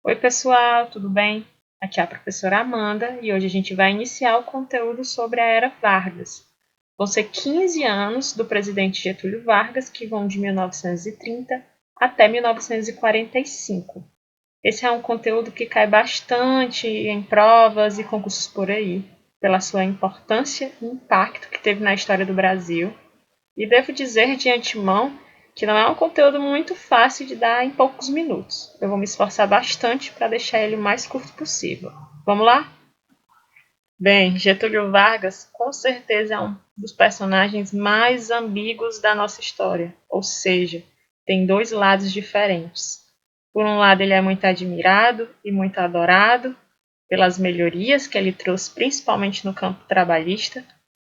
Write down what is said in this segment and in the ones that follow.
Oi, pessoal, tudo bem? Aqui é a professora Amanda e hoje a gente vai iniciar o conteúdo sobre a Era Vargas. Vão ser 15 anos do presidente Getúlio Vargas, que vão de 1930 até 1945. Esse é um conteúdo que cai bastante em provas e concursos por aí, pela sua importância e impacto que teve na história do Brasil. E devo dizer de antemão que não é um conteúdo muito fácil de dar em poucos minutos. Eu vou me esforçar bastante para deixar ele o mais curto possível. Vamos lá? Bem, Getúlio Vargas com certeza é um dos personagens mais ambíguos da nossa história, ou seja, tem dois lados diferentes. Por um lado, ele é muito admirado e muito adorado pelas melhorias que ele trouxe, principalmente no campo trabalhista.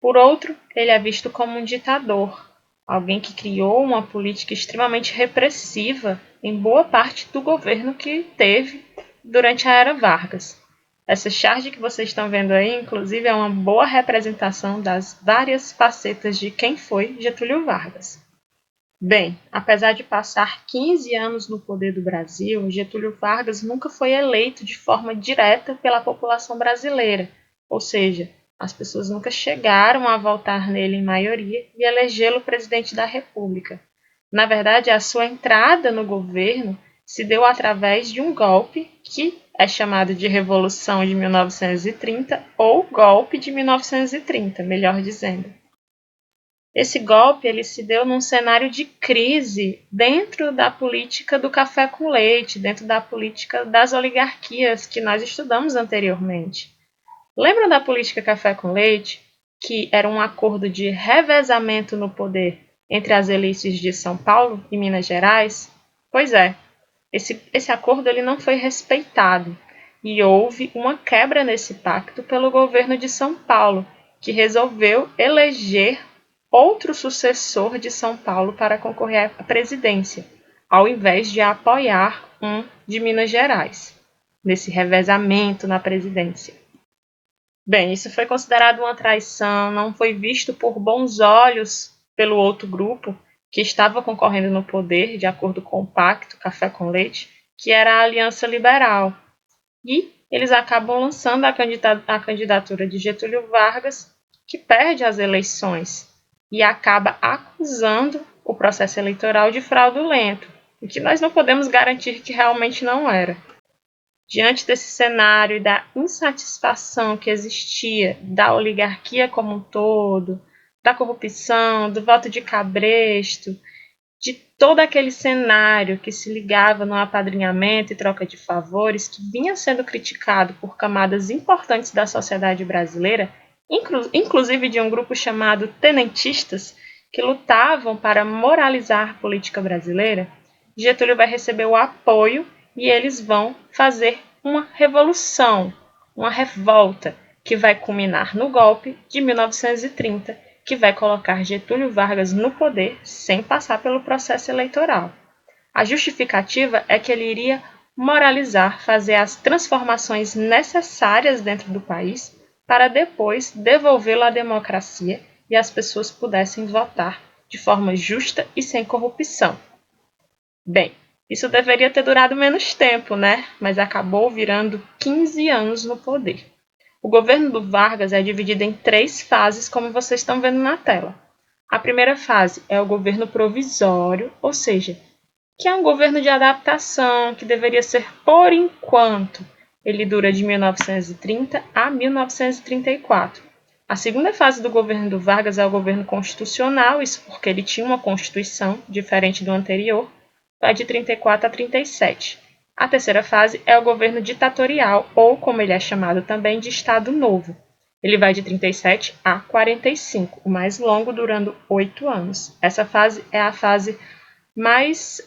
Por outro, ele é visto como um ditador, alguém que criou uma política extremamente repressiva em boa parte do governo que teve durante a Era Vargas. Essa charge que vocês estão vendo aí, inclusive, é uma boa representação das várias facetas de quem foi Getúlio Vargas. Bem, apesar de passar 15 anos no poder do Brasil, Getúlio Vargas nunca foi eleito de forma direta pela população brasileira, ou seja, as pessoas nunca chegaram a votar nele em maioria e elegê-lo presidente da República. Na verdade, a sua entrada no governo se deu através de um golpe que é chamado de Revolução de 1930 ou Golpe de 1930, melhor dizendo. Esse golpe ele se deu num cenário de crise dentro da política do café com leite, dentro da política das oligarquias que nós estudamos anteriormente. Lembram da política café com leite, que era um acordo de revezamento no poder entre as elites de São Paulo e Minas Gerais? Pois é, esse acordo ele não foi respeitado e houve uma quebra nesse pacto pelo governo de São Paulo, que resolveu eleger outro sucessor de São Paulo para concorrer à presidência, ao invés de apoiar um de Minas Gerais, nesse revezamento na presidência. Bem, isso foi considerado uma traição, não foi visto por bons olhos pelo outro grupo que estava concorrendo no poder, de acordo com o pacto Café com Leite, que era a Aliança Liberal. E eles acabam lançando a candidatura de Getúlio Vargas, que perde as eleições e acaba acusando o processo eleitoral de fraudulento, o que nós não podemos garantir que realmente não era. Diante desse cenário e da insatisfação que existia da oligarquia como um todo, da corrupção, do voto de cabresto, de todo aquele cenário que se ligava no apadrinhamento e troca de favores, que vinha sendo criticado por camadas importantes da sociedade brasileira, inclusive de um grupo chamado tenentistas, que lutavam para moralizar a política brasileira, Getúlio vai receber o apoio e eles vão fazer uma revolução, uma revolta, que vai culminar no golpe de 1930, que vai colocar Getúlio Vargas no poder sem passar pelo processo eleitoral. A justificativa é que ele iria moralizar, fazer as transformações necessárias dentro do país para depois devolvê-lo à democracia e as pessoas pudessem votar de forma justa e sem corrupção. Bem, isso deveria ter durado menos tempo, né? Mas acabou virando 15 anos no poder. O governo do Vargas é dividido em 3 fases, como vocês estão vendo na tela. A primeira fase é o governo provisório, ou seja, que é um governo de adaptação que deveria ser por enquanto. Ele dura de 1930 a 1934. A segunda fase do governo do Vargas é o governo constitucional, isso porque ele tinha uma constituição diferente do anterior, vai de 34 a 37. A terceira fase é o governo ditatorial, ou como ele é chamado também, de Estado Novo. Ele vai de 37 a 45, o mais longo durando 8 anos. Essa fase é a fase mais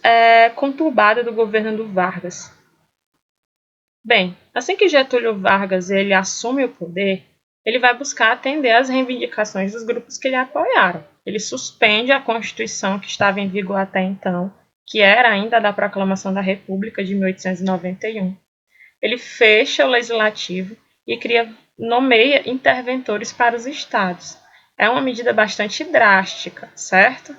conturbada do governo do Vargas. Bem, assim que Getúlio Vargas ele assume o poder, ele vai buscar atender às reivindicações dos grupos que lhe apoiaram. Ele suspende a Constituição que estava em vigor até então, que era ainda da Proclamação da República de 1891. Ele fecha o Legislativo e nomeia interventores para os estados. É uma medida bastante drástica, certo?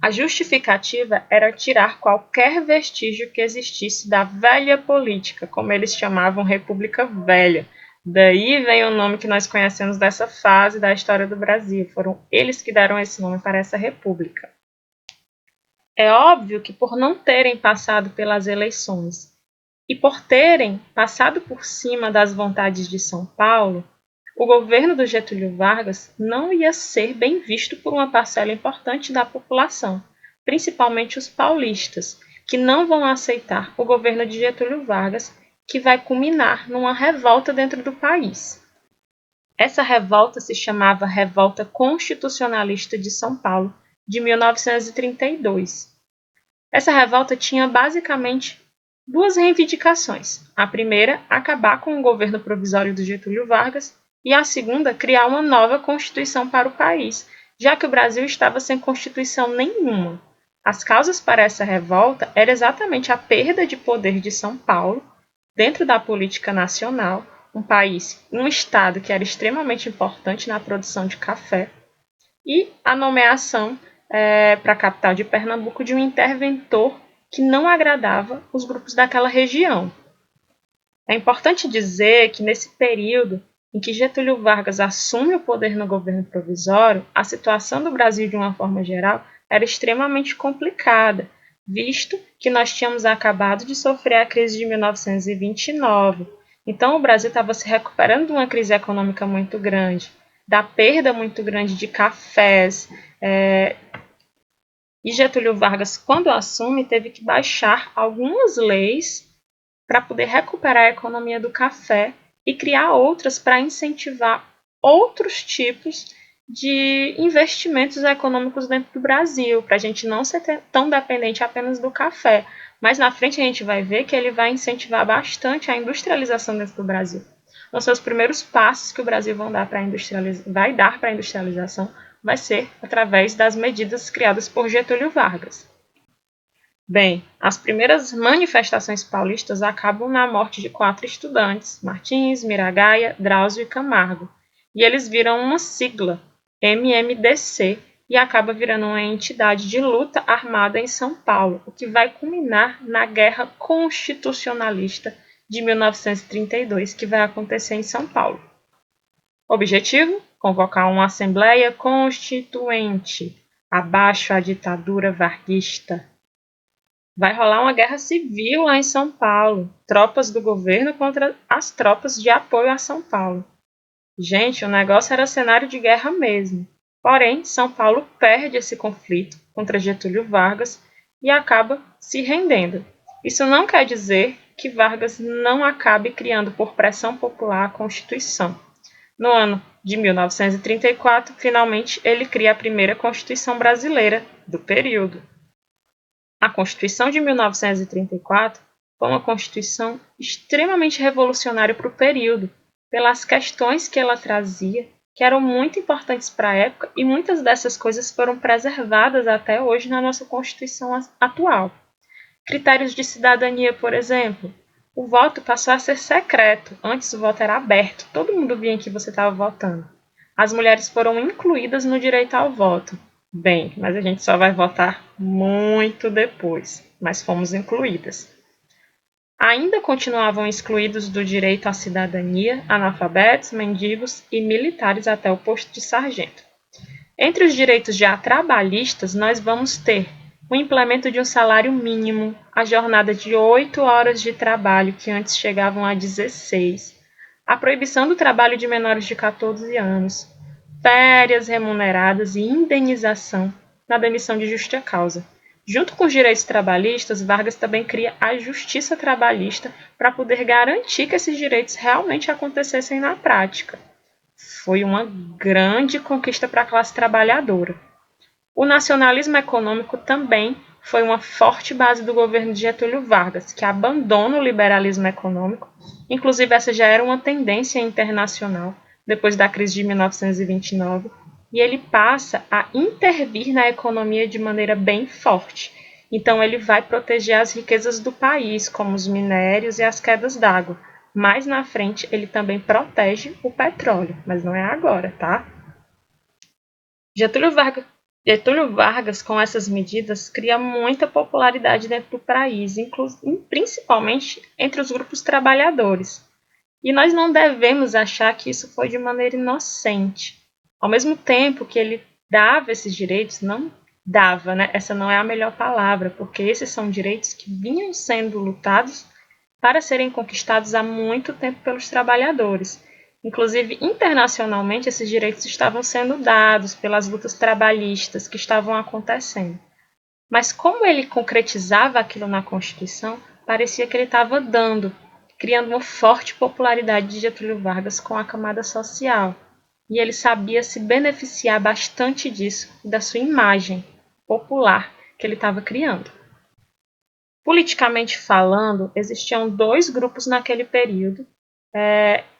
A justificativa era tirar qualquer vestígio que existisse da velha política, como eles chamavam República Velha. Daí vem o nome que nós conhecemos dessa fase da história do Brasil. Foram eles que deram esse nome para essa república. É óbvio que por não terem passado pelas eleições e por terem passado por cima das vontades de São Paulo, o governo do Getúlio Vargas não ia ser bem visto por uma parcela importante da população, principalmente os paulistas, que não vão aceitar o governo de Getúlio Vargas, que vai culminar numa revolta dentro do país. Essa revolta se chamava Revolta Constitucionalista de São Paulo, de 1932. Essa revolta tinha basicamente duas reivindicações. A primeira, acabar com o governo provisório do Getúlio Vargas, e a segunda, criar uma nova Constituição para o país, já que o Brasil estava sem Constituição nenhuma. As causas para essa revolta eram exatamente a perda de poder de São Paulo dentro da política nacional, um estado que era extremamente importante na produção de café, e a nomeação para a capital de Pernambuco de um interventor que não agradava os grupos daquela região. É importante dizer que nesse período em que Getúlio Vargas assume o poder no governo provisório, a situação do Brasil de uma forma geral era extremamente complicada, visto que nós tínhamos acabado de sofrer a crise de 1929. Então o Brasil estava se recuperando de uma crise econômica muito grande, da perda muito grande de cafés, e Getúlio Vargas, quando assume, teve que baixar algumas leis para poder recuperar a economia do café e criar outras para incentivar outros tipos de investimentos econômicos dentro do Brasil, para a gente não ser tão dependente apenas do café. Mas na frente a gente vai ver que ele vai incentivar bastante a industrialização dentro do Brasil. Então, são os primeiros passos que o Brasil vai dar para a industrialização, vai ser através das medidas criadas por Getúlio Vargas. Bem, as primeiras manifestações paulistas acabam na morte de 4 estudantes, Martins, Miragaia, Drauzio e Camargo, e eles viram uma sigla, MMDC, e acaba virando uma entidade de luta armada em São Paulo, o que vai culminar na Guerra Constitucionalista de 1932, que vai acontecer em São Paulo. Objetivo? Convocar uma Assembleia Constituinte, abaixo a ditadura varguista. Vai rolar uma guerra civil lá em São Paulo, tropas do governo contra as tropas de apoio a São Paulo. Gente, o negócio era cenário de guerra mesmo. Porém, São Paulo perde esse conflito contra Getúlio Vargas e acaba se rendendo. Isso não quer dizer que Vargas não acabe criando por pressão popular a Constituição. No ano de 1934, finalmente ele cria a primeira Constituição brasileira do período. A Constituição de 1934 foi uma Constituição extremamente revolucionária para o período, pelas questões que ela trazia, que eram muito importantes para a época, e muitas dessas coisas foram preservadas até hoje na nossa Constituição atual. Critérios de cidadania, por exemplo. O voto passou a ser secreto, antes o voto era aberto, todo mundo via em que você estava votando. As mulheres foram incluídas no direito ao voto. Bem, mas a gente só vai votar muito depois, mas fomos incluídas. Ainda continuavam excluídos do direito à cidadania analfabetos, mendigos e militares até o posto de sargento. Entre os direitos já trabalhistas, nós vamos ter o implemento de um salário mínimo, a jornada de 8 horas de trabalho, que antes chegavam a 16, a proibição do trabalho de menores de 14 anos, férias remuneradas e indenização na demissão de justa causa. Junto com os direitos trabalhistas, Vargas também cria a justiça trabalhista para poder garantir que esses direitos realmente acontecessem na prática. Foi uma grande conquista para a classe trabalhadora. O nacionalismo econômico também foi uma forte base do governo de Getúlio Vargas, que abandona o liberalismo econômico. Inclusive, essa já era uma tendência internacional depois da crise de 1929, e ele passa a intervir na economia de maneira bem forte. Então, ele vai proteger as riquezas do país, como os minérios e as quedas d'água. Mais na frente, ele também protege o petróleo, mas não é agora, tá? Getúlio Vargas Getúlio Vargas, com essas medidas, cria muita popularidade dentro do país, principalmente entre os grupos trabalhadores. E nós não devemos achar que isso foi de maneira inocente. Ao mesmo tempo que ele dava esses direitos, não dava, né? Essa não é a melhor palavra, porque esses são direitos que vinham sendo lutados para serem conquistados há muito tempo pelos trabalhadores. Inclusive, internacionalmente, esses direitos estavam sendo dados pelas lutas trabalhistas que estavam acontecendo. Mas como ele concretizava aquilo na Constituição, parecia que ele estava dando, criando uma forte popularidade de Getúlio Vargas com a camada social. E ele sabia se beneficiar bastante disso, da sua imagem popular que ele estava criando. Politicamente falando, existiam dois grupos naquele período,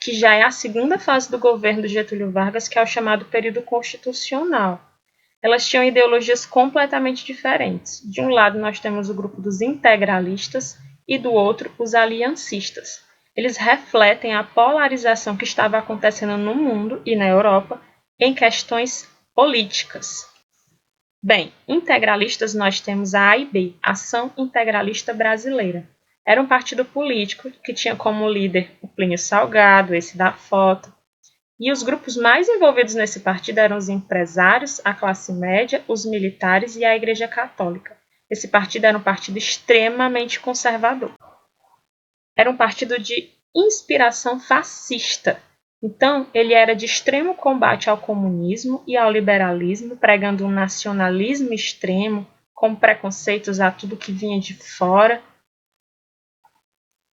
que já é a segunda fase do governo de Getúlio Vargas, que é o chamado período constitucional. Elas tinham ideologias completamente diferentes. De um lado, nós temos o grupo dos integralistas e do outro, os aliancistas. Eles refletem a polarização que estava acontecendo no mundo e na Europa em questões políticas. Bem, integralistas nós temos a AIB, Ação Integralista Brasileira. Era um partido político que tinha como líder o Plínio Salgado, esse da foto. E os grupos mais envolvidos nesse partido eram os empresários, a classe média, os militares e a Igreja Católica. Esse partido era um partido extremamente conservador. Era um partido de inspiração fascista. Então, ele era de extremo combate ao comunismo e ao liberalismo, pregando um nacionalismo extremo, com preconceitos a tudo que vinha de fora,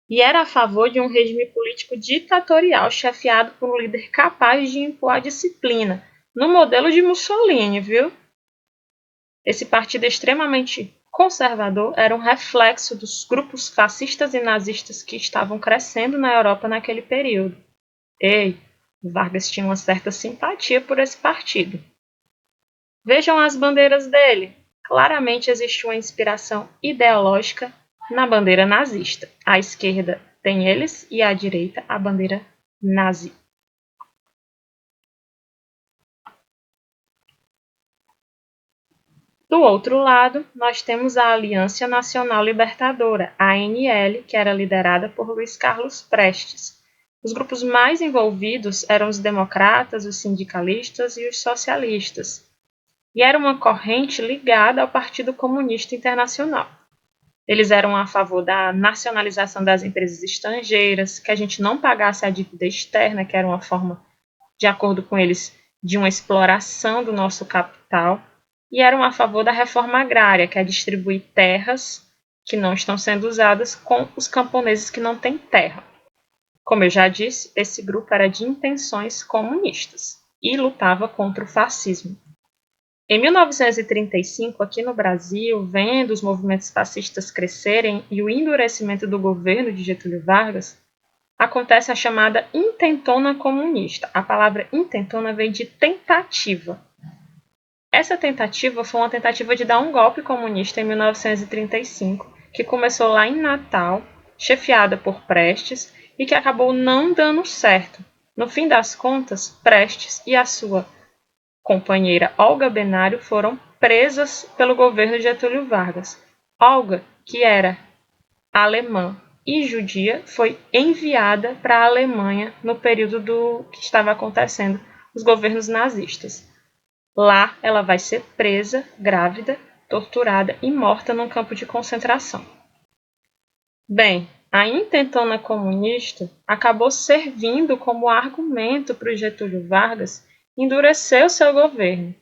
e era a favor de um regime político ditatorial chefiado por um líder capaz de impor a disciplina, no modelo de Mussolini, viu? Esse partido extremamente conservador era um reflexo dos grupos fascistas e nazistas que estavam crescendo na Europa naquele período. Vargas tinha uma certa simpatia por esse partido. Vejam as bandeiras dele. Claramente existe uma inspiração ideológica na bandeira nazista. À esquerda tem eles e à direita a bandeira nazi. Do outro lado, nós temos a Aliança Nacional Libertadora, ANL, que era liderada por Luiz Carlos Prestes. Os grupos mais envolvidos eram os democratas, os sindicalistas e os socialistas. E era uma corrente ligada ao Partido Comunista Internacional. Eles eram a favor da nacionalização das empresas estrangeiras, que a gente não pagasse a dívida externa, que era uma forma, de acordo com eles, de uma exploração do nosso capital, e eram a favor da reforma agrária, que é distribuir terras que não estão sendo usadas com os camponeses que não têm terra. Como eu já disse, esse grupo era de intenções comunistas e lutava contra o fascismo. Em 1935, aqui no Brasil, vendo os movimentos fascistas crescerem e o endurecimento do governo de Getúlio Vargas, acontece a chamada intentona comunista. A palavra intentona vem de tentativa. Essa tentativa foi uma tentativa de dar um golpe comunista em 1935, que começou lá em Natal, chefiada por Prestes, e que acabou não dando certo. No fim das contas, Prestes e a sua companheira Olga Benário foram presas pelo governo de Getúlio Vargas. Olga, que era alemã e judia, foi enviada para a Alemanha no período do que estava acontecendo os governos nazistas. Lá ela vai ser presa, grávida, torturada e morta num campo de concentração. Bem, a intentona comunista acabou servindo como argumento para o Getúlio Vargas endurecer o seu governo.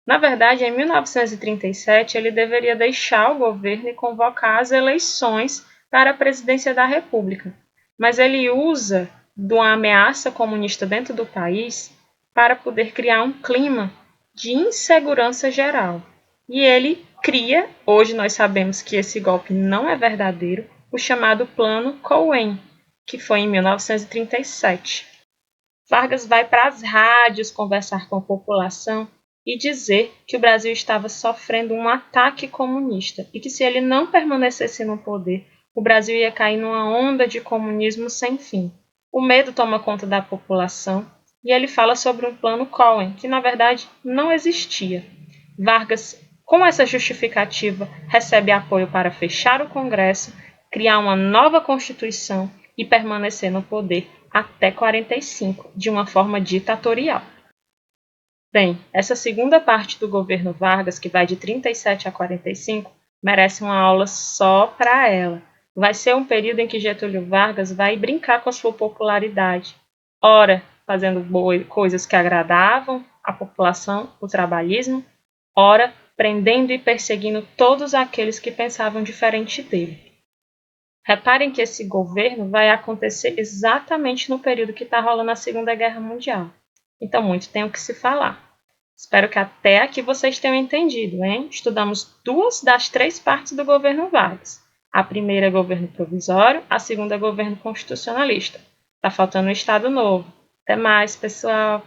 Na verdade, em 1937, ele deveria deixar o governo e convocar as eleições para a presidência da República, mas ele usa de uma ameaça comunista dentro do país para poder criar um clima de insegurança geral. E ele cria, hoje nós sabemos que esse golpe não é verdadeiro, o chamado Plano Cohen, que foi em 1937. Vargas vai para as rádios conversar com a população e dizer que o Brasil estava sofrendo um ataque comunista e que se ele não permanecesse no poder, o Brasil ia cair numa onda de comunismo sem fim. O medo toma conta da população e ele fala sobre um plano Cohen, que na verdade não existia. Vargas, com essa justificativa, recebe apoio para fechar o Congresso, criar uma nova Constituição e permanecer no poder até 45, de uma forma ditatorial. Bem, essa segunda parte do governo Vargas, que vai de 37 a 45, merece uma aula só para ela. Vai ser um período em que Getúlio Vargas vai brincar com a sua popularidade, ora fazendo coisas que agradavam a população, o trabalhismo, ora prendendo e perseguindo todos aqueles que pensavam diferente dele. Reparem que esse governo vai acontecer exatamente no período que está rolando a Segunda Guerra Mundial. Então, muito tem o que se falar. Espero que até aqui vocês tenham entendido, hein? Estudamos 2 das 3 partes do governo Vargas. A primeira é governo provisório, a segunda é governo constitucionalista. Tá faltando um Estado Novo. Até mais, pessoal!